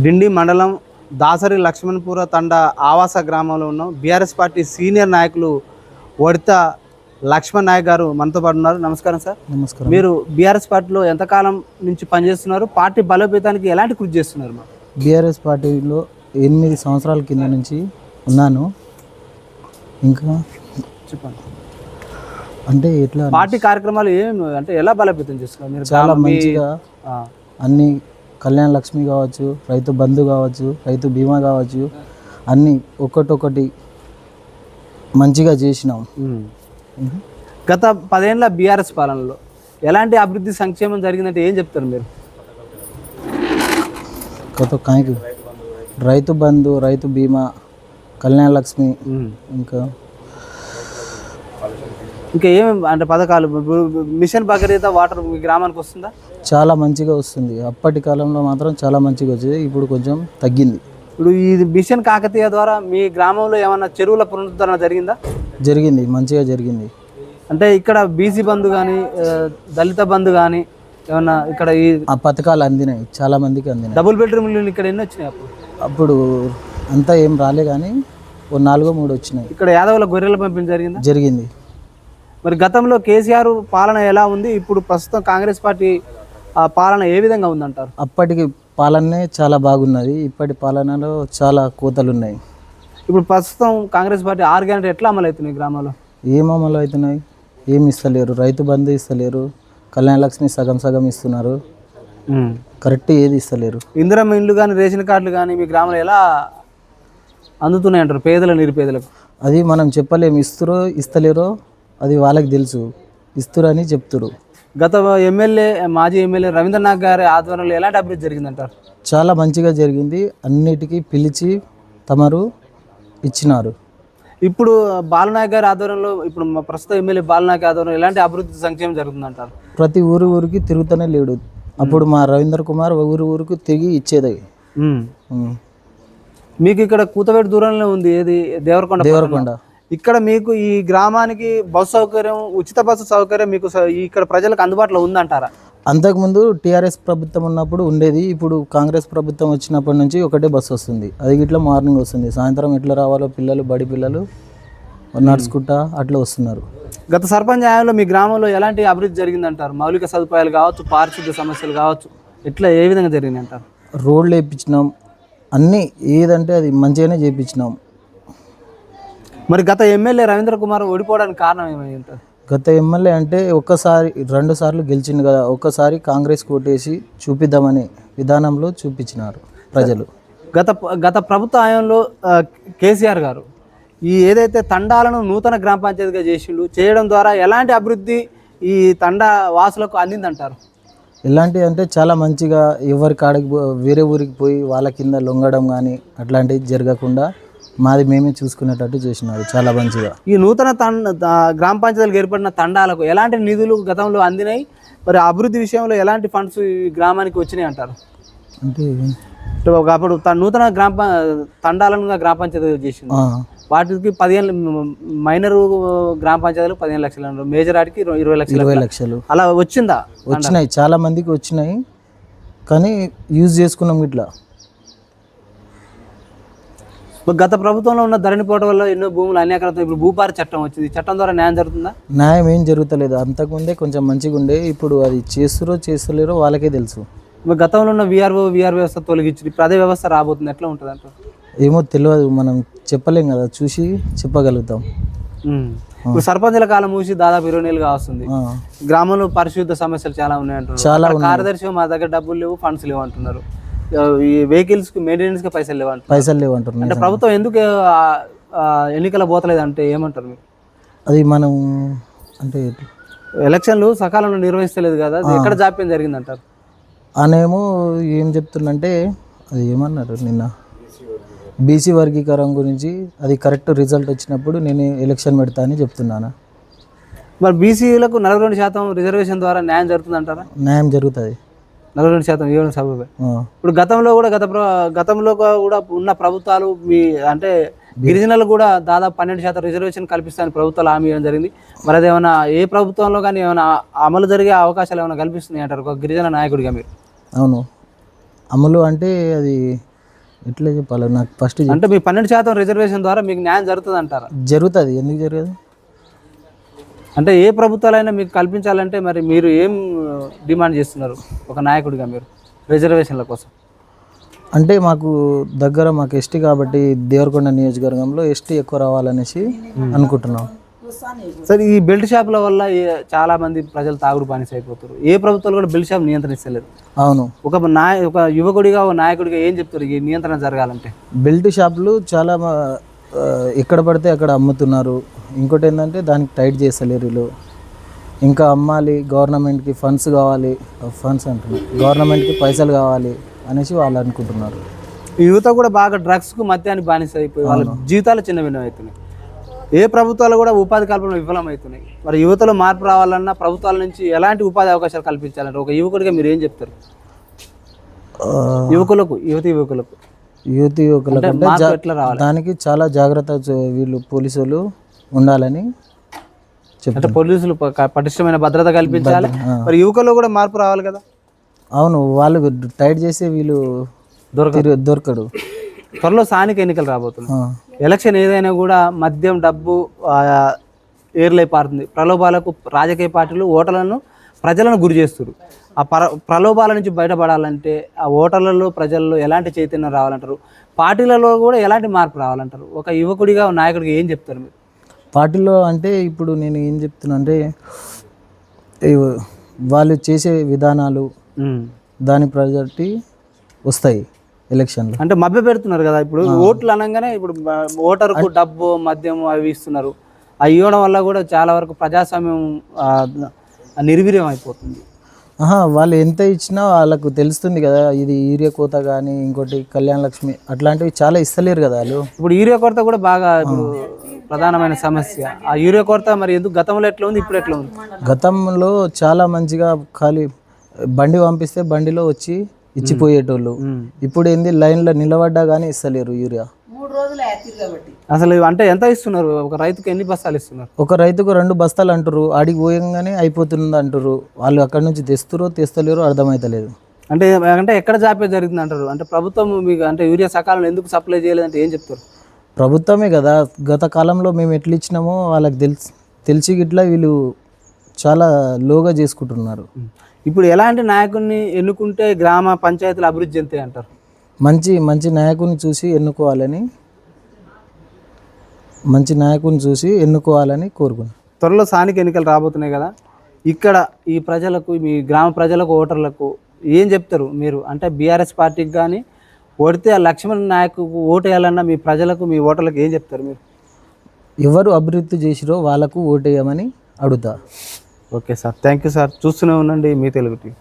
డిండి మండలం దాసరి లక్ష్మణపుర తండా ఆవాస గ్రామంలో ఉన్నాం. బీఆర్ఎస్ పార్టీ సీనియర్ నాయకులు వడిత లక్ష్మణ్ నాయక్ గారు మనతో పాటు ఉన్నారు. నమస్కారం సార్. నమస్కారం. మీరు బీఆర్ఎస్ పార్టీలో ఎంతకాలం నుంచి పనిచేస్తున్నారు? పార్టీ బలోపేతానికి ఎలాంటి కృషి చేస్తున్నారు? బీఆర్ఎస్ పార్టీలో 8 సంవత్సరాల కింద నుంచి ఉన్నాను. ఇంకా చెప్పండి. అంటే ఎట్లా పార్టీ కార్యక్రమాలు ఏమి అంటే ఎలా బలోపేతం చేస్తున్నారు మీరు? చాలా మంచిగా అన్ని కళ్యాణ లక్ష్మి కావచ్చు, రైతు బంధు కావచ్చు, రైతు బీమా కావచ్చు, అన్నీ ఒక్కటొక్కటి మంచిగా చేసినాం. గత 10 ఏళ్ళ బీఆర్ఎస్ పాలనలో ఎలాంటి అభివృద్ధి సంక్షేమం జరిగిందంటే ఏం చెప్తారు మీరు? కొత్త కాయకు రైతు బంధు, రైతు బీమా, కళ్యాణ లక్ష్మి, ఇంకా ఏమేమి అంటే పథకాలు, మిషన్ భగీరథ వాటర్ మీ గ్రామానికి వస్తుందా? చాలా మంచిగా వస్తుంది. అప్పటి కాలంలో మాత్రం చాలా మంచిగా వచ్చేది, ఇప్పుడు కొంచెం తగ్గింది. ఇప్పుడు ఈ మిషన్ కాకతీయ ద్వారా మీ గ్రామంలో ఏమన్నా చెరువుల పునరుద్ధరణ జరిగిందా? జరిగింది, మంచిగా జరిగింది. అంటే ఇక్కడ బీసీ బంధు కానీ, దళిత బంధు కానీ ఏమన్నా ఇక్కడ ఈ ఆ పథకాలు అందినాయి, చాలా మందికి అందినాయి. డబుల్ బెడ్రూమ్ ఇల్లు ఇక్కడ ఎన్ని వచ్చినాయి? అప్పుడు అంతా ఏం రాలే కానీ ఓ 4-3 వచ్చినాయి. ఇక్కడ యాదవుల గొర్రెల పంపిణీ జరిగిందా? జరిగింది. మరి గతంలో కేసీఆర్ పాలన ఎలా ఉంది, ఇప్పుడు ప్రస్తుతం కాంగ్రెస్ పార్టీ పాలన ఏ విధంగా ఉందంటారు? అప్పటికి పాలనే చాలా బాగున్నది, ఇప్పటి పాలనలో చాలా కోతలు ఉన్నాయి. ఇప్పుడు ప్రస్తుతం కాంగ్రెస్ పార్టీ 6 గ్యారెంటీ ఎట్లా అమలు అవుతున్నాయి గ్రామాల్లో? ఏం అమలు అవుతున్నాయి? ఏమి ఇస్తలేరు. రైతు బంధు ఇస్తలేరు, కళ్యాణ లక్ష్మి సగం సగం ఇస్తున్నారు, కరెక్ట్ ఏది ఇస్తలేరు. ఇందిరమ్మ ఇండ్లు కానీ, రేషన్ కార్డులు కానీ మీ గ్రామంలో ఎలా అందుతున్నాయి అంటారు పేదల నిరుపేదలకు? అది మనం చెప్పలేము, ఇస్తురో ఇస్తలేరో అది వాళ్ళకి తెలుసు, ఇస్తురని చెప్తురు. గత మాజీ ఎమ్మెల్యే రవీంద్రనాథ్ గారి ఆధ్వర్యంలో ఎలాంటి అభివృద్ధి జరిగిందంటారు? చాలా మంచిగా జరిగింది. అన్నిటికీ పిలిచి తమరు ఇచ్చినారు. ఇప్పుడు బాలనాయక్ గారి ఆధ్వర్యంలో, ఇప్పుడు మా ప్రస్తుత ఎమ్మెల్యే బాలనాయక్ ఆధ్వర్యంలో ఎలాంటి అభివృద్ధి సంక్షేమం జరుగుతుందంటారు? ప్రతి ఊరికి తిరుగుతూనే లేడు. అప్పుడు మా రవీంద్ర కుమార్ ఊరికి తిరిగి ఇచ్చేది. మీకు ఇక్కడ కూతవేటి దూరంలో ఉంది, ఏది దేవరకొండ. ఇక్కడ మీకు ఈ గ్రామానికి బస్సు సౌకర్యం, ఉచిత బస్సు సౌకర్యం మీకు ఇక్కడ ప్రజలకు అందుబాటులో ఉందంటారా? అంతకుముందు టీఆర్ఎస్ ప్రభుత్వం ఉన్నప్పుడు ఉండేది. ఇప్పుడు కాంగ్రెస్ ప్రభుత్వం వచ్చినప్పటి నుంచి ఒకటే బస్సు వస్తుంది. అది ఇట్లా మార్నింగ్ వస్తుంది, సాయంత్రం ఎట్లా రావాలో పిల్లలు, బడి పిల్లలు నడుచుకుంటా అట్లా వస్తున్నారు. గత సర్పంచ్ హయాంలో మీ గ్రామంలో ఎలాంటి అభివృద్ధి జరిగిందంటారు? మౌలిక సదుపాయాలు కావచ్చు, పారిశుద్ధ్య సమస్యలు కావచ్చు, ఎట్లా ఏ విధంగా జరిగింది అంటారు? రోడ్లు వేయించినాం, అన్నీ ఏదంటే అది మంచిగానే చేయించినాం. మరి గత ఎమ్మెల్యే రవీంద్ర కుమార్ ఓడిపోవడానికి కారణం ఏమై ఉంటుంది? గత ఎమ్మెల్యే అంటే 2 సార్లు గెలిచింది కదా, ఒక్కసారి కాంగ్రెస్ కోటేసి చూపిద్దామని విధానంలో చూపించినారు ప్రజలు. గత ప్రభుత్వ హయాంలో కేసీఆర్ గారు ఈ ఏదైతే తండాలను నూతన గ్రామ పంచాయతీగా చేయడం ద్వారా ఎలాంటి అభివృద్ధి ఈ తండా వాసులకు అందిందంటారు? ఎలాంటి అంటే చాలా మంచిగా ఎవరి కాడికి వేరే ఊరికి పోయి వాళ్ళ కింద లొంగడం కానీ అట్లాంటివి జరగకుండా మాది మేమే చూసుకునేటట్టు చేసినారు చాలా మంచిగా. ఈ నూతన గ్రామ పంచాయతీలకు ఏర్పడిన తండాలకు ఎలాంటి నిధులు గతంలో అందినాయి? మరి అభివృద్ధి విషయంలో ఎలాంటి ఫండ్స్ ఈ గ్రామానికి వచ్చినాయి అంటారు? అంటే అప్పుడు నూతన తండాలను గ్రామ పంచాయతీ చేసింది, వాటికి 15 మైనర్ గ్రామ పంచాయతీలు 15 లక్షలు అన్నారు, మేజర్ వాటికి 20 లక్షలు అలా వచ్చిందా? వచ్చినాయి, చాలా మందికి వచ్చినాయి, కానీ యూజ్ చేసుకున్నాం ఇట్లా. గత ప్రభుత్వంలో ఉన్న ధరణి పోవడం వల్ల ఎన్నో భూములు అన్యాక్రాంతం. ఇప్పుడు భూపారి చట్టం వచ్చింది, చట్టం ద్వారా న్యాయం జరుగుతుందా? న్యాయం ఏం జరుగుతలేదు. అంతకుముందే కొంచెం మంచిగా ఉండే, ఇప్పుడు అది చేస్తలేరో వాళ్ళకే తెలుసు. గతంలో ఉన్న వీఆర్ వ్యవస్థ తొలగించి ఇప్పుడు అదే వ్యవస్థ రాబోతుంది, ఎట్లా ఉంటుంది అంటారు? ఏమో తెలియదు, మనం చెప్పలేం కదా, చూసి చెప్పగలుగుతాం. ఇప్పుడు సర్పంచుల కాలం మూసి దాదాపు 20 నెలలుగా వస్తుంది. గ్రామంలో పరిశుద్ధ సమస్యలు చాలా ఉన్నాయంటారు. చాలా కార్యదర్శి మా దగ్గర డబ్బులు లేవు, ఫండ్స్ లేవు అంటున్నారు. ఈ వెహికల్స్ కి మెయింటెనెన్స్ కి పైసలు లేవు అంటున్నారు. అంటే ప్రభుత్వం ఎందుకు ఎన్నికల పోతలేదు అంటే ఏమంటారు మీరు? అది మనం అంటే ఎలక్షన్లు సకాలంలో నిర్వహిస్తలేదు కదా, ఎక్కడ జాప్యం జరిగిందంటారు? అనేమో ఏం చెప్తుందంటే అది ఏమన్నారు నిన్న, బీసీ వర్గీకరణ గురించి అది కరెక్ట్ రిజల్ట్ వచ్చినప్పుడు నేను ఎలక్షన్ పెడతా అని చెప్తున్నాను. మరి బీసీలకు 42% రిజర్వేషన్ ద్వారా న్యాయం జరుగుతుంది అంటారా? న్యాయం జరుగుతుంది. 42% ఇవ్వడం సబబే. ఇప్పుడు గతంలో కూడా ఉన్న ప్రభుత్వాలు అంటే గిరిజనులు కూడా దాదాపు 12% రిజర్వేషన్ కల్పిస్తాయని ప్రభుత్వాలు హామీ ఇవ్వడం జరిగింది. మరి అదేమన్నా ఏ ప్రభుత్వంలో కానీ ఏమైనా అమలు జరిగే అవకాశాలు ఏమైనా కల్పిస్తున్నాయి అంటారు ఒక గిరిజన నాయకుడిగా మీరు? అవును, అమలు అంటే అది ఎట్లా చెప్పాలి నాకు ఫస్ట్ అంటే మీ 12% రిజర్వేషన్ ద్వారా మీకు న్యాయం జరుగుతుంది అంటారా? జరుగుతుంది, ఎందుకు జరగదు? అంటే ఏ ప్రభుత్వాలైనా మీకు కల్పించాలంటే మరి మీరు ఏం డిమాండ్ చేస్తున్నారు ఒక నాయకుడిగా మీరు రిజర్వేషన్ల కోసం? అంటే మాకు ఎస్టీ కాబట్టి దేవరకొండ నియోజకవర్గంలో ఎస్టీ ఎక్కువ రావాలనేసి అనుకుంటున్నాం. సరే, ఈ బెల్ట్ షాపుల వల్ల చాలా మంది ప్రజలు తాగుడు బానిస అయిపోతారు. ఏ ప్రభుత్వాలు కూడా బెల్ట్ షాప్ నియంత్రిస్తలేదు. అవును, ఒక యువకుడిగా ఒక నాయకుడిగా ఏం చెప్తారు ఈ నియంత్రణ జరగాలంటే? బెల్ట్ షాపులు చాలా ఎక్కడ పడితే అక్కడ అమ్ముతున్నారు. ఇంకోటి ఏంటంటే దానికి టైట్ చేస్తలేరు వీళ్ళు. ఇంకా అమ్మాలి, గవర్నమెంట్కి ఫండ్స్ కావాలి, గవర్నమెంట్కి పైసలు కావాలి అనేసి వాళ్ళు అనుకుంటున్నారు. యువత కూడా బాగా డ్రగ్స్కు మద్యానికి బానిస అయిపోయి వాళ్ళ జీవితాలు చిన్న భిన్నం అవుతున్నాయి. ఏ ప్రభుత్వాలు కూడా ఉపాధి కల్పనలో విఫలమవుతున్నాయి. మరి యువతలో మార్పు రావాలన్నా ప్రభుత్వాల నుంచి ఎలాంటి ఉపాధి అవకాశాలు కల్పించాలంటే ఒక యువకుడిగా మీరు ఏం చెప్తారు? యువకులకు ఎట్లా రావాలి? దానికి చాలా జాగ్రత్త వీళ్ళు పోలీసులు ఉండాలని అంటే పోలీసులు పటిష్టమైన భద్రత కల్పించాలి. మరి యువకుల్లో కూడా మార్పు రావాలి కదా. అవును, వాళ్ళు టైట్ చేసి వీళ్ళు దొరకడు. త్వరలో స్థానిక ఎన్నికలు రాబోతున్నాయి. ఎలక్షన్ ఏదైనా కూడా మద్యం, డబ్బు ఏర్లై పారుతుంది. ప్రలోభాలకు రాజకీయ పార్టీలు ఓటర్లను, ప్రజలను గురి చేస్తారు. ఆ ప్రలోభాల నుంచి బయటపడాలంటే ఆ ఓటర్లలో, ప్రజల్లో ఎలాంటి చైతన్యం రావాలంటారు? పార్టీలలో కూడా ఎలాంటి మార్పు రావాలంటారు? ఒక యువకుడిగా, నాయకుడిగా ఏం చెప్తారు మీరు? పార్టీలో అంటే ఇప్పుడు నేను ఏం చెప్తున్నా అంటే వాళ్ళు చేసే విధానాలు దాని ప్రజల్టీ వస్తాయి ఎలక్షన్లో. అంటే మభ్య పెడుతున్నారు కదా. ఇప్పుడు ఓట్లు అనగానే ఇప్పుడు ఓటర్కు డబ్బు, మద్యం అవి ఇస్తున్నారు. అవి ఇవ్వడం వల్ల కూడా చాలా వరకు ప్రజాస్వామ్యం నిర్వీర్యం అయిపోతుంది. వాళ్ళు ఎంత ఇచ్చినా వాళ్ళకు తెలుస్తుంది కదా. ఇది యూరియా కోత కానీ ఇంకోటి కళ్యాణ లక్ష్మి అట్లాంటివి చాలా ఇస్తలేరు కదా వాళ్ళు. ఇప్పుడు యూరియా కొరత కూడా బాగా ఇప్పుడు ప్రధానమైన సమస్య. ఆ యూరియా కొరత మరి ఎందుకు గతంలో ఎట్లా ఉంది, ఇప్పుడు ఎట్లా ఉంది? గతంలో చాలా మంచిగా ఖాళీ బండి పంపిస్తే బండిలో వచ్చి ఇచ్చిపోయేటోళ్ళు. ఇప్పుడు ఏంది లైన్లో నిలబడ్డా కానీ ఇస్తలేరు యూరియా. అసలు అంటే ఎంత ఇస్తున్నారు? ఒక రైతుకు ఎన్ని బస్తాలు ఇస్తున్నారు? ఒక రైతుకు 2 బస్తాలు అంటారు. ఆడికి పోయంగానే అయిపోతుంది అంటారు. వాళ్ళు అక్కడ నుంచి తెస్తలేరు, అర్థమైతలేదు. అంటే ఎక్కడ జాప్యం జరుగుతుంది అంటారు? అంటే ప్రభుత్వం మీకు అంటే యూరియా సకాలంలో ఎందుకు సప్లై చేయలేదంటే ఏం చెప్తారు? ప్రభుత్వమే కదా. గత కాలంలో మేము ఎట్లా ఇచ్చినామో వాళ్ళకి తెలిసి గిట్లా వీళ్ళు చాలా లోగా చేసుకుంటున్నారు. ఇప్పుడు ఎలాంటి నాయకుడిని ఎన్నుకుంటే గ్రామ పంచాయతీలు అభివృద్ధి చెందుతాయి అంటారు? మంచి నాయకుడిని చూసి ఎన్నుకోవాలని కోరుకున్నాను. త్వరలో స్థానిక ఎన్నికలు రాబోతున్నాయి కదా. ఇక్కడ ఈ ప్రజలకు, మీ గ్రామ ప్రజలకు, ఓటర్లకు ఏం చెప్తారు మీరు? అంటే బీఆర్ఎస్ పార్టీకి కానీ ఓడితే ఆ లక్ష్మణ్ నాయకు ఓటు వేయాలన్నా మీ ప్రజలకు, మీ ఓటర్లకు ఏం చెప్తారు మీరు? ఎవరు అభివృద్ధి చేసిరో వాళ్ళకు ఓటు వేయమని అడుగుతా. Okay sir, thank you sir. చూస్తూనే ఉండండి మీ తెలుగు టీవీ.